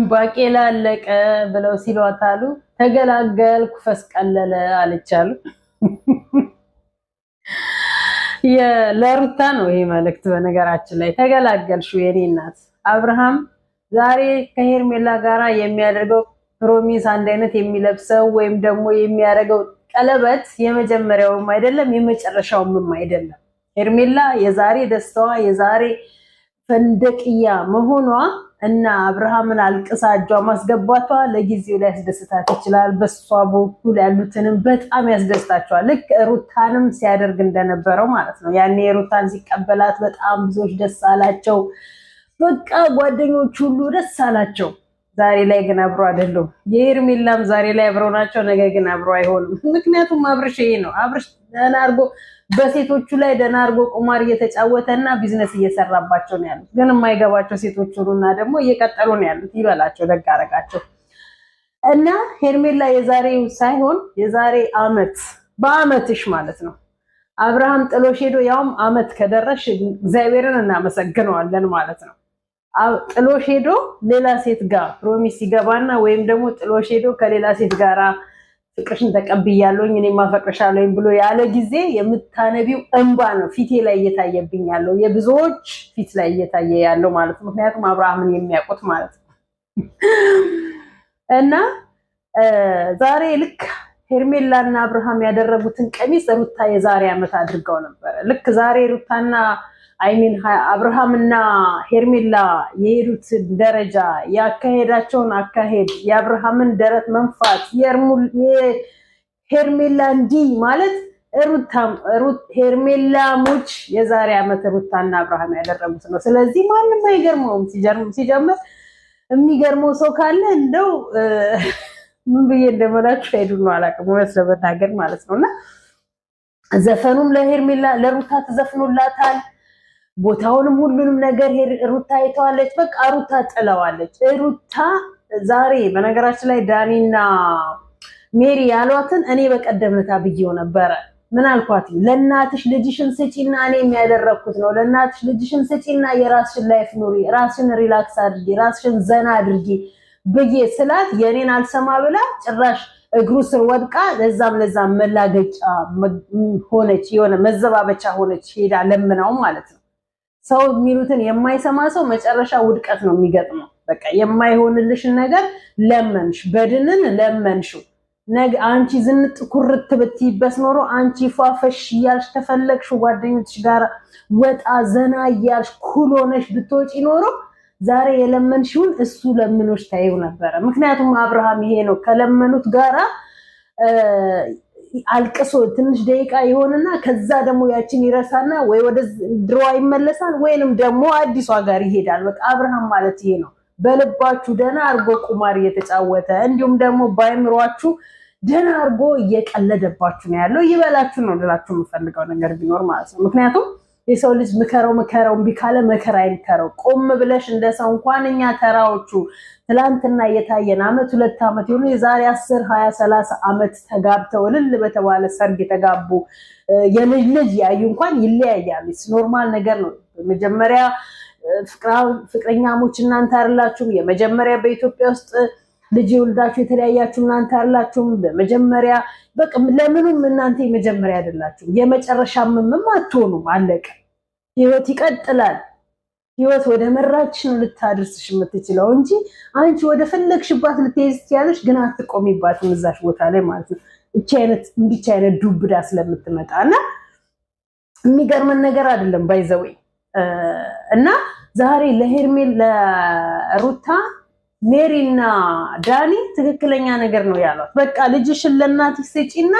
ባቄላ አለቀ ብለው ሲሏታሉ ተገላገልኩ ፈስቀለለ አለቻሉ። ለሩታ ነው ይሄ መልእክት። በነገራችን ላይ ተገላገልሹ የኔ እናት። አብርሃም ዛሬ ከሄርሜላ ጋራ የሚያደርገው ፕሮሚስ አንድ አይነት የሚለብሰው ወይም ደግሞ የሚያደርገው ቀለበት የመጀመሪያውም አይደለም የመጨረሻውም አይደለም። ሄርሜላ የዛሬ ደስታዋ የዛሬ ፈንደቅያ መሆኗ እና አብርሃምን አልቅሳ እጇ ማስገባቷ ለጊዜው ላይ ያስደስታት ይችላል። በሷ በኩል ያሉትንም በጣም ያስደስታቸዋል። ልክ ሩታንም ሲያደርግ እንደነበረው ማለት ነው። ያኔ ሩታን ሲቀበላት በጣም ብዙዎች ደስ አላቸው። በቃ ጓደኞቹ ሁሉ ደስ አላቸው። ዛሬ ላይ ግን አብሮ አይደለም። የሄርሜላም ዛሬ ላይ አብረው ናቸው፣ ነገ ግን አብሮ አይሆንም። ምክንያቱም አብርሽ ይሄ ነው። አብርሽ ደህና አድርጎ በሴቶቹ ላይ ደህና አድርጎ ቁማር እየተጫወተና ቢዝነስ እየሰራባቸው ነው ያሉት። ግን የማይገባቸው ሴቶች ሁሉና ደግሞ እየቀጠሉ ነው ያሉት። ይበላቸው፣ ደግ አደረጋቸው። እና ሄርሜላ የዛሬው ሳይሆን የዛሬ አመት በአመትሽ ማለት ነው አብርሃም ጥሎሽ ሄዶ ያውም አመት ከደረሽ እግዚአብሔርን እናመሰግነዋለን ማለት ነው። ጥሎሽ ሄዶ ሌላ ሴት ጋር ፕሮሚስ ይገባና ወይም ደግሞ ጥሎሽ ሄዶ ከሌላ ሴት ጋራ ፍቅርሽን ተቀብያለሁኝ እኔ ማፈቅርሻለሁኝ ብሎ ያለ ጊዜ የምታነቢው እንባ ነው ፊቴ ላይ እየታየብኝ ያለው፣ የብዙዎች ፊት ላይ እየታየ ያለው ማለት ነው። ምክንያቱም አብርሃምን የሚያውቁት ማለት ነው። እና ዛሬ ልክ ሄርሜላና አብርሃም ያደረጉትን ቀሚስ ሩታ የዛሬ አመት አድርገው ነበር። ልክ ዛሬ ሩታና አይሚን አብርሃምና ሄርሜላ የሄዱት ደረጃ ያካሄዳቸውን አካሄድ የአብርሃምን ደረት መንፋት የሄርሜላ እንዲህ ማለት ሄርሜላ ሙች የዛሬ አመት ሩታና አብርሃም ያደረጉት ነው። ስለዚህ ማንም አይገርመውም። ሲጀምር የሚገርመው ሰው ካለ እንደው ምን ብዬ እንደመላችሁ ሄዱ ነው አላውቅም፣ እውነት ለመናገር ማለት ነውና ዘፈኑም ለሄርሜላ ለሩታ ተዘፍኖላታል። ቦታውንም ሁሉንም ነገር ሩታ አይተዋለች። በቃ ሩታ ጥለዋለች። ሩታ ዛሬ በነገራችን ላይ ዳኒና ሜሪ ያሏትን እኔ በቀደምታ ብዬው ነበረ። ምን አልኳት? ለእናትሽ ልጅሽን ስጪና እኔ የሚያደረኩት ነው። ለእናትሽ ልጅሽን ስጪና የራስሽን ላይፍ ኑሪ፣ ራስሽን ሪላክስ አድርጊ፣ ራስሽን ዘና አድርጊ ብዬ ስላት የኔን አልሰማ ብላ ጭራሽ እግሩ ስር ወድቃ ለዛም መላገጫ ሆነች፣ የሆነ መዘባበቻ ሆነች። ሄዳ ለምናው ማለት ነው። ሰው የሚሉትን የማይሰማ ሰው መጨረሻ ውድቀት ነው የሚገጥመው። በቃ የማይሆንልሽን ነገር ለመንሽ፣ በድንን ለመንሽው። ነገ አንቺ ዝንጥ ኩርት ብትይበስ ኖሮ አንቺ ፏፈሽ እያልሽ ተፈለግሽ ጓደኞችሽ ጋር ወጣ ዘና እያልሽ ኩል ሆነሽ ብትወጪ ኖሮ ዛሬ የለመንሽውን እሱ ለምኖሽ ታየው ነበረ። ምክንያቱም አብርሃም ይሄ ነው፣ ከለመኑት ጋራ አልቅሶ ትንሽ ደቂቃ ይሆንና ከዛ ደግሞ ያችን ይረሳና ወይ ወደ ድሮዋ ይመለሳል ወይንም ደግሞ አዲሷ ጋር ይሄዳል። በቃ አብርሃም ማለት ይሄ ነው። በልባችሁ ደና አርጎ ቁማር እየተጫወተ እንዲሁም ደግሞ ባይምሯችሁ ደና አርጎ እየቀለደባችሁ ነው ያለው። ይበላችሁ ነው ልላችሁ የምፈልገው ነገር ቢኖር ማለት ነው። ምክንያቱም የሰው ልጅ ምከረው ቢካለ መከራ አይምከረው። ቆም ብለሽ እንደሰው እንኳን እኛ ተራዎቹ ትላንትና የታየን አመት 2 አመት ይሁን የዛሬ 10 20 30 አመት ተጋብተው እልል በተባለ ሰርግ የተጋቡ የልጅ ያዩ እንኳን ይለያያሉ። ኖርማል ነገር ነው። መጀመሪያ ፍቅረኛሞች እናንተ አይደላችሁም። የመጀመሪያ በኢትዮጵያ ውስጥ ልጅ ይወልዳችሁ የተለያያችሁ እናንተ አይደላችሁም። በመጀመሪያ በቃ ለምንም እናንተ የመጀመሪያ አይደላችሁም። የመጨረሻም ምንም አትሆኑም። አለቀ። ህይወት ይቀጥላል። ህይወት ወደ መራችሽ ነው ልታደርስሽ የምትችለው እንጂ አንቺ ወደ ፈለግሽባት ልትይዝ ትያለሽ፣ ግን አትቆሚባትም እዛሽ ቦታ ላይ ማለት ነው። እቺ አይነት ዱብዳ ስለምትመጣና የሚገርመን ነገር አይደለም ባይዘወይ እና ዛሬ ለሄርሜል ለሩታ ሜሪና ዳኒ ትክክለኛ ነገር ነው ያሏት። በቃ ልጅሽን ለእናትሽ ስጪና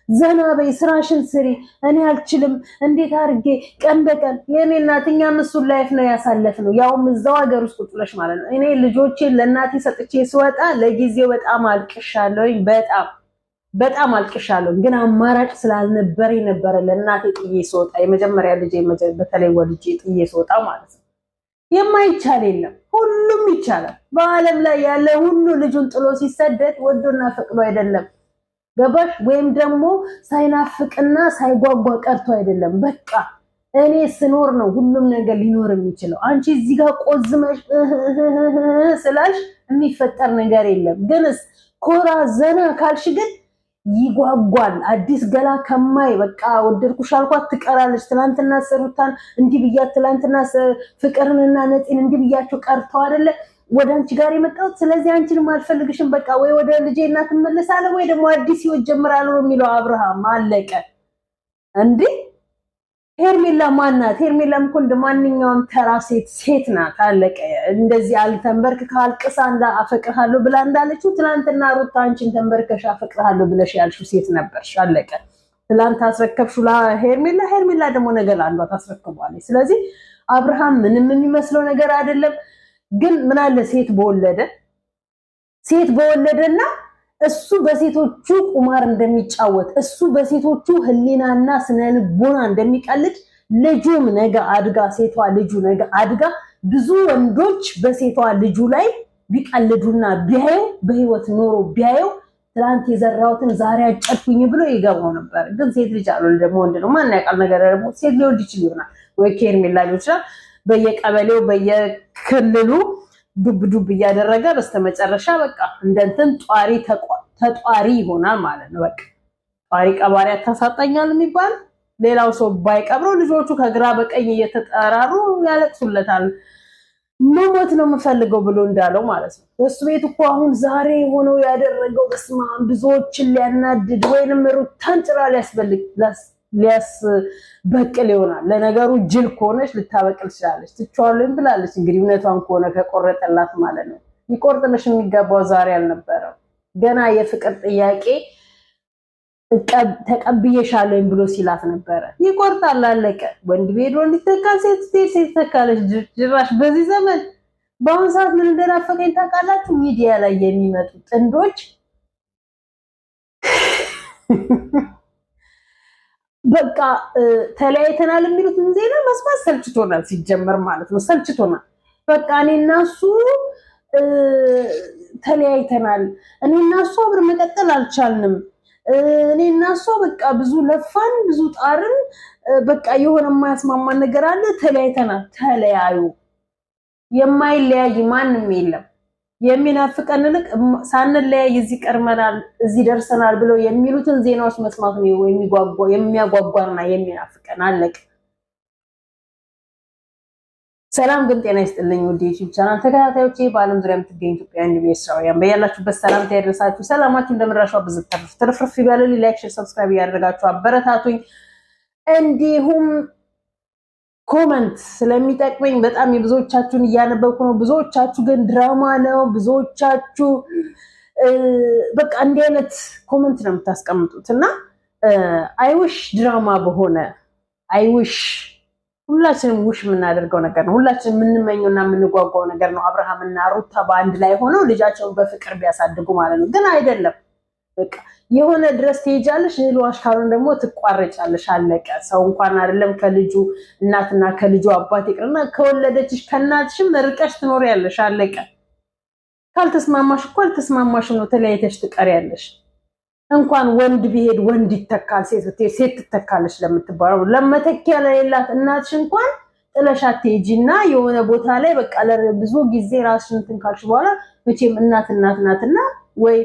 ዘና በይ፣ ስራሽን ስሪ። እኔ አልችልም እንዴት አድርጌ ቀን በቀን የኔ እናትኛ እሱን ላይፍ ነው ያሳለፍነው፣ ያውም እዛው ሀገር ውስጥ ቁጥለሽ ማለት ነው። እኔ ልጆቼን ለእናቴ ሰጥቼ ስወጣ ለጊዜው በጣም አልቅሻለሁ፣ በጣም አልቅሻለሁ። ግን አማራጭ ስላልነበረኝ ነበረ ለእናቴ ጥዬ ስወጣ፣ የመጀመሪያ ልጄ በተለይ ወልጄ ጥዬ ስወጣ ማለት ነው። የማይቻል የለም፣ ሁሉም ይቻላል። በአለም ላይ ያለ ሁሉ ልጁን ጥሎ ሲሰደድ ወዶና ፈቅዶ አይደለም። ገባሽ? ወይም ደግሞ ሳይናፍቅና ሳይጓጓ ቀርቶ አይደለም። በቃ እኔ ስኖር ነው ሁሉም ነገር ሊኖር የሚችለው። አንቺ እዚህ ጋር ቆዝመሽ ስላልሽ የሚፈጠር ነገር የለም። ግንስ ኮራ ዘና ካልሽ ግን ይጓጓል። አዲስ ገላ ከማይ በቃ ወደድኩሽ አልኳት ትቀራለች። ትናንትና ሰሩታን እንዲህ ብያት፣ ትናንትና ፍቅርንና ነፂን እንዲህ ብያቸው ቀርተው አይደለ ወደ አንቺ ጋር የመጣሁት። ስለዚህ አንቺንም አልፈልግሽም በቃ ወይ ወደ ልጄ እናት እመለሳለሁ ወይ ደግሞ አዲስ ህይወት ጀምራለሁ የሚለው አብርሃም። አለቀ እንዴ! ሄርሜላ ማናት? ሄርሜላም እኮ እንደማንኛውም ተራ ሴት ናት። አለቀ። እንደዚህ አልተንበርክካ አልቅሳ አፈቅርሃለሁ ብላ እንዳለችው ትናንትና ሩታ አንቺን ተንበርከሽ አፈቅርሃለሁ ብለሽ ያልሽው ሴት ነበርሽ። አለቀ። ትናንት አስረከብሽው ለሄርሜላ፣ ሄርሜላ ደግሞ ነገር አንዷ ታስረክቧለች። ስለዚህ አብርሃም ምንም የሚመስለው ነገር አይደለም። ግን ምን አለ ሴት በወለደና እሱ በሴቶቹ ቁማር እንደሚጫወት እሱ በሴቶቹ ህሊናና ስነልቦና እንደሚቀልድ ልጁም ነገ አድጋ ሴቷ ልጁ ነገ አድጋ ብዙ ወንዶች በሴቷ ልጁ ላይ ቢቀልዱና ቢያዩ በህይወት ኖሮ ቢያዩ ትላንት የዘራውትን ዛሬ አጨድኩኝ ብሎ ይገባው ነበር። ግን ሴት ልጅ አልወለደ ደግሞ ወንድ ነው ማን ያውቃል? ነገር ደግሞ ሴት ሊወልድ ይችል ይሆናል ወይ ከሄርሜላ ሊሆን ይችላል። በየቀበሌው በየክልሉ ዱብ እያደረገ በስተመጨረሻ በቃ እንደንተን ጧሪ ተጧሪ ይሆናል ማለት ነው። በቃ ጧሪ ቀባሪ ያታሳጣኛል የሚባል ሌላው ሰው ባይቀብረው ልጆቹ ከግራ በቀኝ እየተጠራሩ ያለቅሱለታል። መሞት ነው የምፈልገው ብሎ እንዳለው ማለት ነው። እሱ ቤት እኮ አሁን ዛሬ ሆነው ያደረገው በስማ ብዙዎችን ሊያናድድ ወይንም ሩታን ጭራ ሊያስበቅል ይሆናል። ለነገሩ ጅል ከሆነች ልታበቅል ትችላለች። ትቻለኝ ብላለች። እንግዲህ እውነቷን ከሆነ ከቆረጠላት ማለት ነው። ይቆርጥልሽ የሚገባው ዛሬ አልነበረም። ገና የፍቅር ጥያቄ ተቀብዬሻለሁ ብሎ ሲላት ነበረ። ይቆርጣል፣ አለቀ። ወንድ ቤት ወንድ ይተካል፣ ሴት ተካለች። ጅራሽ በዚህ ዘመን በአሁን ሰዓት ምን እንደናፈቀኝ ታውቃላችሁ? ሚዲያ ላይ የሚመጡ ጥንዶች በቃ ተለያይተናል የሚሉትን ዜና መስማት ሰልችቶናል። ሲጀመር ማለት ነው ሰልችቶናል። በቃ እኔና እሱ ተለያይተናል፣ እኔና እሱ አብረን መቀጠል አልቻልንም፣ እኔና እሱ በቃ ብዙ ለፋን፣ ብዙ ጣርን፣ በቃ የሆነ የማያስማማን ነገር አለ፣ ተለያይተናል። ተለያዩ። የማይለያይ ማንም የለም። የሚናፍቀን ልክ ሳንለያይ እዚህ ቀርመናል፣ እዚህ ደርሰናል ብለው የሚሉትን ዜናዎች መስማት ነው የሚያጓጓና የሚናፍቀን። አለቀ። ሰላም ግን ጤና ይስጥልኝ ውድ ዩቲዩብ ቻናል ተከታታዮቼ፣ በአለም ዙሪያ የምትገኙ ኢትዮጵያውያን ኤርትራውያን በያላችሁበት ሰላምታ ይድረሳችሁ። ሰላማችሁ እንደምራሻው ብዝት ትርፍርፍ ይበልልኝ። ላይክ፣ ሼር፣ ሰብስክራይብ ያደረጋችሁ አበረታቱኝ። እንዲሁም ኮመንት ስለሚጠቅመኝ በጣም የብዙዎቻችሁን እያነበብኩ ነው። ብዙዎቻችሁ ግን ድራማ ነው፣ ብዙዎቻችሁ በቃ እንዲህ አይነት ኮመንት ነው የምታስቀምጡት እና አይውሽ ድራማ በሆነ አይውሽ ሁላችንም ውሽ የምናደርገው ነገር ነው። ሁላችንም የምንመኘውና የምንጓጓው ነገር ነው። አብርሃምና ሩታ በአንድ ላይ ሆነው ልጃቸውን በፍቅር ቢያሳድጉ ማለት ነው። ግን አይደለም። በቃ የሆነ ድረስ ትሄጃለሽ፣ እህልዋሽ ካልሆነ ደግሞ ትቋረጫለሽ። አለቀ። ሰው እንኳን አይደለም ከልጁ እናትና ከልጁ አባት ይቅርና ከወለደችሽ ከእናትሽም ርቀሽ ትኖሪያለሽ። አለቀ። ካልተስማማሽ እኮ አልተስማማሽም ነው፣ ተለያይተሽ ትቀሪያለሽ። እንኳን ወንድ ቢሄድ ወንድ ይተካል፣ ሴት ብትሄድ ሴት ትተካለች ለምትባለው ለመተኪያ ለሌላት እናትሽ እንኳን ጥለሻት ትሄጂና የሆነ ቦታ ላይ በቃ ለብዙ ጊዜ ራስሽን እንትን ካልሽ በኋላ መቼም እናት ናትና ወይ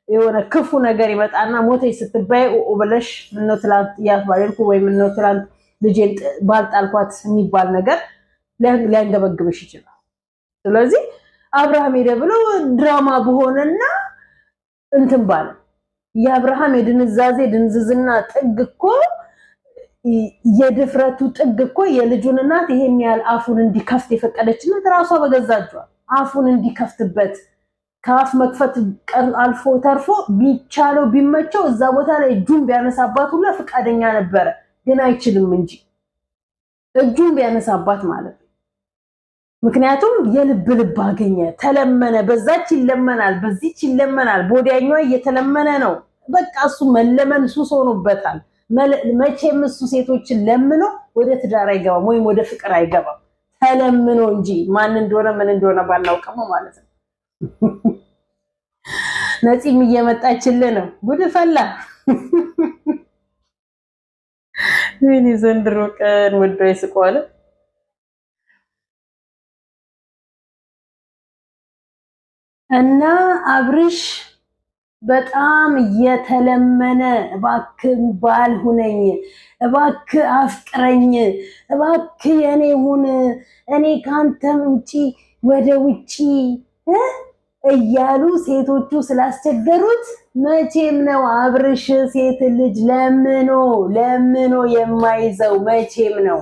የሆነ ክፉ ነገር ይመጣና ሞተች ስትባይ ብለሽ ምነው ትላንት ያስባልኩ ወይ ምነው ትላንት ልጄን ባልጣልኳት የሚባል ነገር ሊያንገበግብሽ ይችላል። ስለዚህ አብርሃም ሄደ ብሎ ድራማ በሆነና እንትን ባለ የአብርሃም የድንዛዜ ድንዝዝና ጥግ እኮ የድፍረቱ ጥግ እኮ የልጁን እናት ይሄን ያህል አፉን እንዲከፍት የፈቀደችለት ራሷ በገዛጇ አፉን እንዲከፍትበት ካፍ መክፈት አልፎ ተርፎ ቢቻለው ቢመቸው እዛ ቦታ ላይ እጁን ቢያነሳባት ሁሉ ፈቃደኛ ነበረ። ግን አይችልም እንጂ እጁን ቢያነሳባት ማለት ነው። ምክንያቱም የልብ ልብ አገኘ፣ ተለመነ። በዛች ይለመናል፣ በዚች ይለመናል፣ ቦዲያኛው እየተለመነ ነው። በቃ እሱ መለመን ሱስ ሆኖበታል። መቼም እሱ ሴቶችን ለምኖ ወደ ትዳር አይገባም ወይም ወደ ፍቅር አይገባም። ተለምኖ እንጂ ማን እንደሆነ ምን እንደሆነ ባናውቅም ማለት ነው። ነፂም እየመጣችልህ ነው። ጉድ ፈላ። ምን ዘንድሮ ቀን ወዶ ይስቋል። እና አብርሽ በጣም እየተለመነ እባክህ ባል ሁነኝ፣ እባክህ አፍቅረኝ፣ እባክህ የኔ ሁን፣ እኔ ካንተ ውጪ ወደ ውጪ እያሉ ሴቶቹ ስላስቸገሩት መቼም ነው አብርሽ ሴት ልጅ ለምኖ የማይዘው መቼም ነው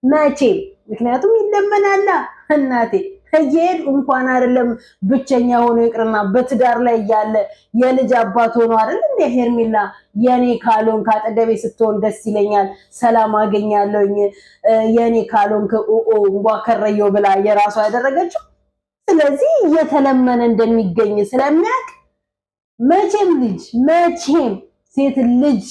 መቼም። ምክንያቱም ይለመናላ እናቴ እየሄድ እንኳን አይደለም ብቸኛ ሆኖ ይቅርና በትዳር ላይ ያለ የልጅ አባት ሆኖ አይደል እንደ ሄርሜላ የኔ ካሎን ካጠገቤ ስትሆን ደስ ይለኛል፣ ሰላም አገኛለሁኝ፣ የኔ ካሎን እንኳ ከረየው ብላ የራሷ ያደረገችው። ስለዚህ እየተለመነ እንደሚገኝ ስለሚያውቅ መቼም ሴት ልጅ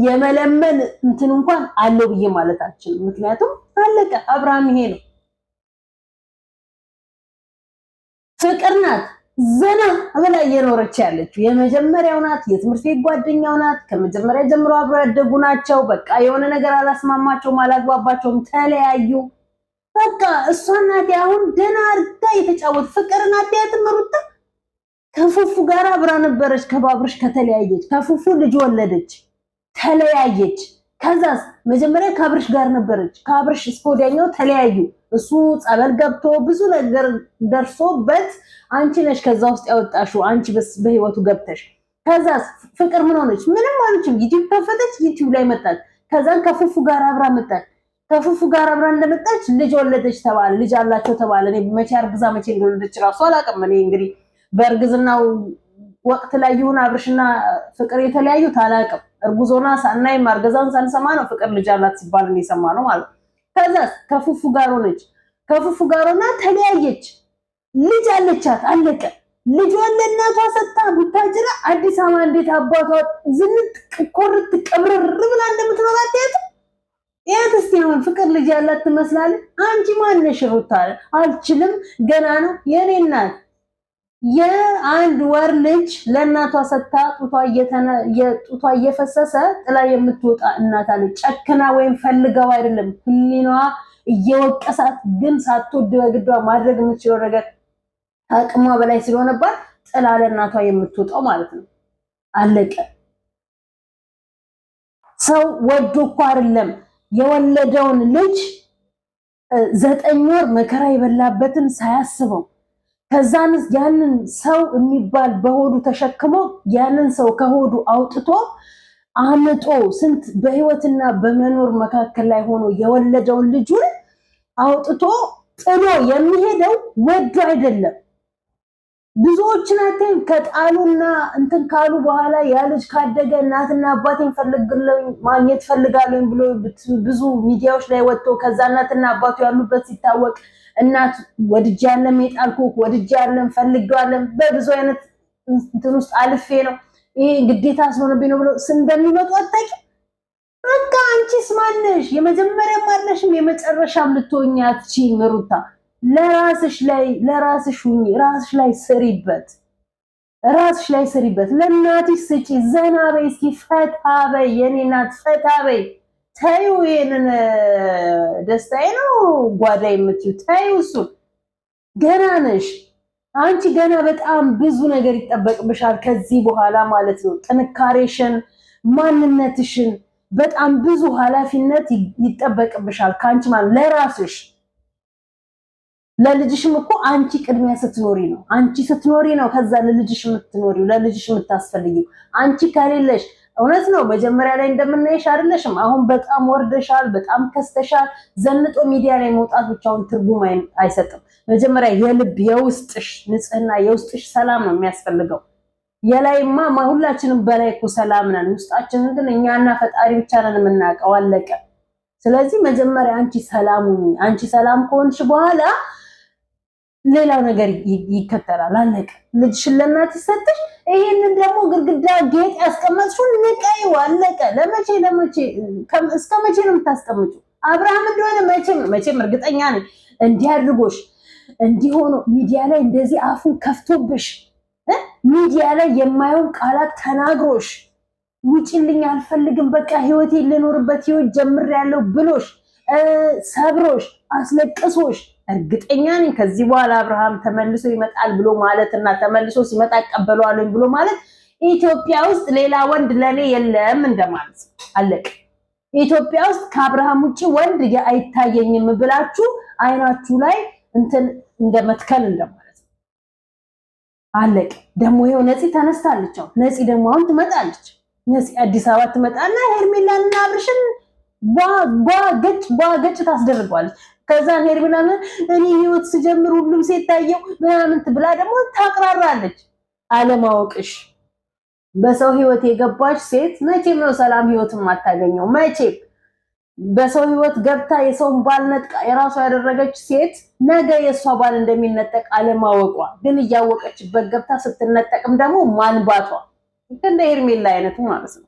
የመለመን እንትን እንኳን አለው ብዬ ማለት አልችልም። ምክንያቱም አለቀ። አብርሃም ይሄ ነው። ፍቅር ናት ዘና ብላ እየኖረች ያለችው የመጀመሪያው ናት። የትምህርት ቤት ጓደኛው ናት። ከመጀመሪያ ጀምሮ አብሮ ያደጉ ናቸው። በቃ የሆነ ነገር አላስማማቸውም፣ አላግባባቸውም፣ ተለያዩ። በቃ እሷ ናት አሁን ደህና አድርጋ የተጫወት ፍቅር ናት። ያትምሩታ ከፉፉ ጋር አብራ ነበረች። ከባብርሽ ከተለያየች ከፉፉ ልጅ ወለደች፣ ተለያየች። ከዛስ መጀመሪያ ከአብርሽ ጋር ነበረች። ከአብርሽ እስከ ወዲያኛው ተለያዩ። እሱ ጸበል ገብቶ ብዙ ነገር ደርሶበት አንቺ ነሽ ከዛ ውስጥ ያወጣሽው፣ አንቺ በህይወቱ ገብተሽ። ከዛስ ፍቅር ምን ሆነች? ምንም አልችም። ዩቲዩብ ከፈተች፣ ዩቲዩብ ላይ መጣች። ከዛን ከፉፉ ጋር አብራ መጣች። ከፉፉ ጋር አብራ እንደመጣች ልጅ ወለደች ተባለ። ልጅ አላቸው ተባለ። እኔ መቼ አርግዛ መቼ እንደወለደች ራሱ አላውቅም። እኔ እንግዲህ በእርግዝናው ወቅት ላይ ይሁን አብርሽና ፍቅር የተለያዩት አላውቅም። እርጉዞና ሳናይም አርገዛን ሳንሰማ ነው ፍቅር ልጅ አላት ሲባል እንደሰማ ነው ማለት። ከዛስ ከፉፉ ጋር ሆነች። ከፉፉ ጋር ሆና ተለያየች። ልጅ አለቻት፣ አለቀ። ልጇን ለእናቷ ሰጣ ቡታጅራ አዲስ አበባ እንዴት አባቷ ዝንጥ ኮርት ቀብረር ብላ እንደምትኖር አትያት። ያት እስቲ አሁን ፍቅር ልጅ ያላት ትመስላለች። አንቺ ማነሽ ሩታ? አልችልም ገና ነው የኔ እናት። የአንድ ወር ልጅ ለእናቷ ሰጣ ጡቷ እየፈሰሰ ጥላ የምትወጣ እናት አለች። ጨክና ወይም ፈልገው አይደለም፣ ህሊናዋ እየወቀሳት ግን ሳትወድ በግዷ ማድረግ የምትችለው ነገር አቅሟ በላይ ስለሆነባት ጥላ ለእናቷ የምትወጣው ማለት ነው። አለቀ። ሰው ወዶ እኮ አይደለም የወለደውን ልጅ 9 ወር መከራ የበላበትን ሳያስበው ከዛን ያንን ሰው የሚባል በሆዱ ተሸክሞ ያንን ሰው ከሆዱ አውጥቶ አምጦ ስንት በህይወትና በመኖር መካከል ላይ ሆኖ የወለደውን ልጁን አውጥቶ ጥሎ የሚሄደው ወዶ አይደለም። ብዙዎችን አተን ከጣሉና እንትን ካሉ በኋላ ያ ልጅ ካደገ እናትና አባቴን ፈልግልኝ ማግኘት ፈልጋለኝ ብሎ ብዙ ሚዲያዎች ላይ ወጥቶ ከዛ እናትና አባቱ ያሉበት ሲታወቅ እናት ወድጄ ያለም የጣልኩ ወድጄ ያለም ፈልጋለም በብዙ አይነት እንትን ውስጥ አልፌ ነው ይሄ ግዴታ ስለሆነብኝ ነው ብሎ እንደሚመጡ አጣቂ። በቃ አንቺስ ማነሽ? የመጀመሪያም አለሽም የመጨረሻም ልትሆኚ አትችይም ሩታ። ለራስሽ ሁኚ፣ ራስሽ ላይ ስሪበት፣ ለእናትሽ ስጪ፣ ዘና በይ፣ እስኪ ፈታ በይ፣ የኔ እናት ፈታ በይ። ተይው ይሄንን ደስታዬ ነው ጓዳ የምትዩ ተይው። እሱ ገና ነሽ አንቺ፣ ገና በጣም ብዙ ነገር ይጠበቅብሻል ከዚህ በኋላ ማለት ነው። ጥንካሬሽን፣ ማንነትሽን፣ በጣም ብዙ ኃላፊነት ይጠበቅብሻል ካንቺ ማለት ለራስሽ። ለልጅሽም እኮ አንቺ ቅድሚያ ስትኖሪ ነው። አንቺ ስትኖሪ ነው ከዛ ለልጅሽ የምትኖሪው፣ ለልጅሽ የምታስፈልጊው። አንቺ ከሌለሽ እውነት ነው መጀመሪያ ላይ እንደምናይሽ አይደለሽም። አሁን በጣም ወርደሻል፣ በጣም ከስተሻል። ዘንጦ ሚዲያ ላይ መውጣት ብቻውን ትርጉም አይሰጥም። መጀመሪያ የልብ የውስጥሽ ንጽህና፣ የውስጥሽ ሰላም ነው የሚያስፈልገው። የላይማ ሁላችንም በላይ እኮ ሰላም ነን፣ ውስጣችንን ግን እኛና ፈጣሪ ብቻ ነን የምናውቀው። አለቀ። ስለዚህ መጀመሪያ አንቺ ሰላም ሁኚ። አንቺ ሰላም ከሆንሽ በኋላ ሌላው ነገር ይከተላል። አለቀ። ልጅሽን ለእናትሽ ሰጥሽ፣ ይሄንን ደግሞ ግድግዳ ጌጥ ያስቀመጥሽውን ንቀይው። አለቀ። ለመቼ እስከ መቼ ነው የምታስቀምጪው? አብርሃም እንደሆነ መቼም እርግጠኛ ነኝ እንዲያድርጎሽ እንዲሆኑ ሚዲያ ላይ እንደዚህ አፉን ከፍቶብሽ ሚዲያ ላይ የማይሆን ቃላት ተናግሮሽ ውጪልኝ አልፈልግም በቃ ህይወቴ ልኖርበት ህይወት ጀምሬያለሁ ብሎሽ ሰብሮሽ አስለቅሶሽ እርግጠኛ ነኝ ከዚህ በኋላ አብርሃም ተመልሶ ይመጣል ብሎ ማለትና ተመልሶ ሲመጣ ቀበለዋለሁ ብሎ ማለት ኢትዮጵያ ውስጥ ሌላ ወንድ ለኔ የለም እንደማለት አለቀ። ኢትዮጵያ ውስጥ ከአብርሃም ውጪ ወንድ አይታየኝም ብላችሁ አይናችሁ ላይ እንትን እንደመትከል እንደማለት አለቀ። ደግሞ ይሄው ነፂ ተነስታለች። ነፂ ደግሞ አሁን ትመጣለች። ነፂ አዲስ አበባ ትመጣና ሄርሜላና አብርሽን ገጭ ታስደርጓለች። ከዛ ሄርሜላና እኔ ህይወት ስጀምር ሁሉም ሴት ታየው ምናምን ብላ ደግሞ ታቅራራለች። አለማወቅሽ በሰው ህይወት የገባች ሴት መቼም ነው ሰላም ህይወትም አታገኘው። መቼም በሰው ህይወት ገብታ የሰውን ባል ነጥቃ የራሷ ያደረገች ሴት ነገ የሷ ባል እንደሚነጠቅ አለማወቋ ግን እያወቀችበት ገብታ ስትነጠቅም ደግሞ ማንባቷ እንደ ሄርሜላ አይነቱ ማለት ነው።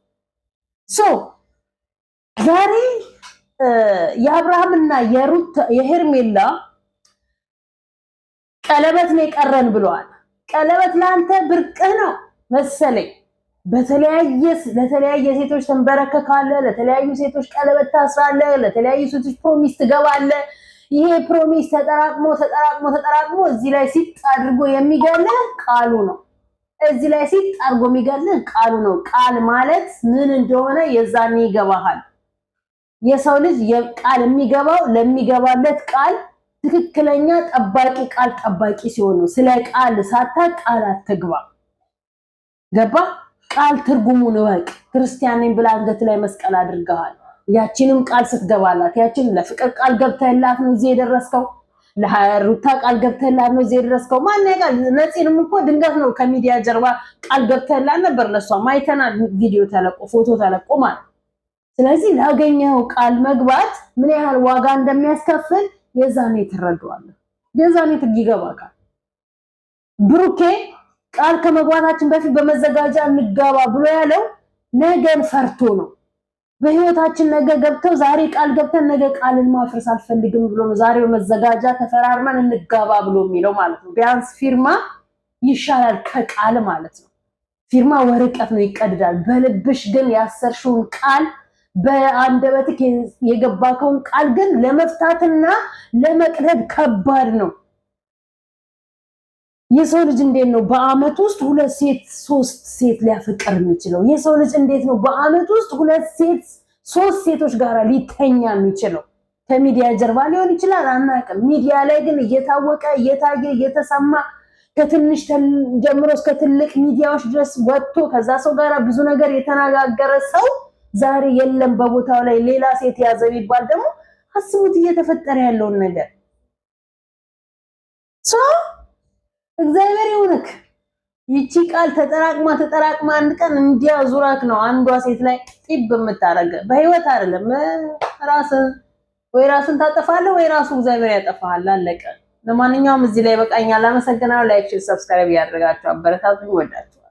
ዛሬ የአብርሃምና የሩት የሄርሜላ ቀለበት ነው የቀረን ብለዋል። ቀለበት ለአንተ ብርቅህ ነው መሰለኝ። ለተለያየ ሴቶች ተንበረከካለህ፣ ለተለያዩ ሴቶች ቀለበት ታስራለህ፣ ለተለያዩ ሴቶች ፕሮሚስ ትገባለህ። ይሄ ፕሮሚስ ተጠራቅሞ እዚህ ላይ ሲጥ አድርጎ የሚገልህ ቃሉ ነው። እዚህ ላይ ሲጥ አድርጎ የሚገልህ ቃሉ ነው። ቃል ማለት ምን እንደሆነ የዛኔ ይገባሃል። የሰው ልጅ የቃል የሚገባው ለሚገባለት ቃል ትክክለኛ ጠባቂ ቃል ጠባቂ ሲሆን ነው። ስለ ቃል ሳታውቅ ቃል አትግባ። ገባ? ቃል ትርጉሙን እወቅ። ክርስቲያን ነኝ ብለህ አንገት ላይ መስቀል አድርገሃል። ያቺንም ቃል ስትገባላት ያቺን ለፍቅር ቃል ገብተህላት ነው እዚህ የደረስከው። ለሩታ ቃል ገብተህላት ነው እዚህ የደረስከው። ማን ያውቃል? ነፂንም እኮ ድንገት ነው ከሚዲያ ጀርባ ቃል ገብተህላት ነበር። ለሷ ማይተናል ቪዲዮ ተለቆ ፎቶ ተለቆ ማለት። ስለዚህ ላገኘው ቃል መግባት ምን ያህል ዋጋ እንደሚያስከፍል የዛኔ ትረዳዋለህ። የዛኔ ትይገባካል። ብሩኬ ቃል ከመግባታችን በፊት በመዘጋጃ እንጋባ ብሎ ያለው ነገን ፈርቶ ነው። በህይወታችን ነገ ገብተው ዛሬ ቃል ገብተን ነገ ቃልን ማፍረስ አልፈልግም ብሎ ነው ዛሬ በመዘጋጃ ተፈራርመን እንጋባ ብሎ የሚለው ማለት ነው። ቢያንስ ፊርማ ይሻላል ከቃል ማለት ነው። ፊርማ ወረቀት ነው ይቀድዳል። በልብሽ ግን ያሰርሽውን ቃል በአንደበትክ የገባከውን ቃል ግን ለመፍታትና ለመቅደድ ከባድ ነው። የሰው ልጅ እንዴት ነው በአመት ውስጥ 2 ሴት 3 ሴት ሊያፈቅር የሚችለው? የሰው ልጅ እንዴት ነው በአመት ውስጥ 2 ሴት 3 ሴቶች ጋር ሊተኛ የሚችለው? ከሚዲያ ጀርባ ሊሆን ይችላል አናውቅም። ሚዲያ ላይ ግን እየታወቀ እየታየ እየተሰማ ከትንሽ ጀምሮ እስከ ትልቅ ሚዲያዎች ድረስ ወጥቶ ከዛ ሰው ጋር ብዙ ነገር የተነጋገረ ሰው ዛሬ የለም በቦታው ላይ ሌላ ሴት ያዘ ቢባል ደግሞ አስቡት እየተፈጠረ ያለውን ነገር። እግዚአብሔር ይሁንክ። ይቺ ቃል ተጠራቅማ አንድ ቀን እንዲያ ዙራክ ነው አንዷ ሴት ላይ ጢብ የምታረገ። በህይወት አይደለም ራስን ታጠፋለህ ወይ ራሱ እግዚአብሔር ያጠፋሃል። አለቀ። ለማንኛውም እዚህ ላይ በቃኛል። አመሰግናለሁ። ላይክ፣ ሰብስክራይብ ያደርጋችሁ አበረታቱኝ። ወዳችሁ